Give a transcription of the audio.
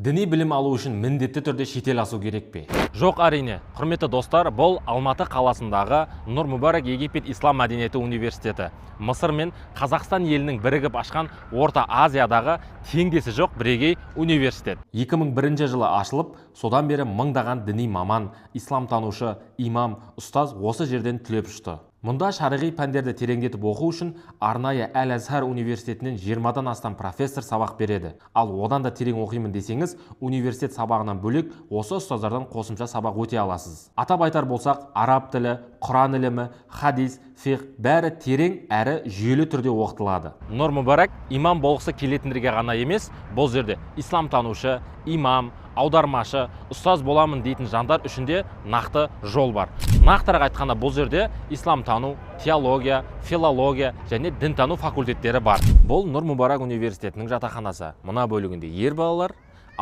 Діни білім алу үшін міндетті түрде шетел асу керек пе? Жоқ, әрине. Құрметті достар, бұл Алматы қаласындағы Нұр Мүбарак Египет Ислам мәдениеті университеті. Мысыр мен Қазақстан елінің бірігіп ашқан Орта Азиядағы теңдесі жоқ бірегей университет. 2001 жылы ашылып, содан бері мыңдаған діни маман, исламтанушы, имам, ұстаз осы жерден түлеп ұшты. Мұнда шариғи пәндерді тереңдетіп оқу үшін арнайы Әл-Азхар университетінен 20-дан астам профессор сабақ береді. Ал одан да терең оқимын десеңіз, университет сабағынан бөлек осы ұстаздардан қосымша сабақ өте аласыз. Атап айтар болсақ, араб тілі, Құран ілімі, хадис, фиқ бәрі терең әрі жүйелі түрде оқытылады. Нұр Мүбарак имам болғысы келетіндерге ғана емес, бұл жерде исламтанушы, имам, аудармашы, ұстаз боламын дейтін жандар үшінде нақты жол бар. Нақтырақ айтқанда бұл жерде исламтану, теология, филология және дінтану факультеттері бар. Бұл Нұр Мүбарак университетінің жатақханасы. Мына бөлігінде ер балалар,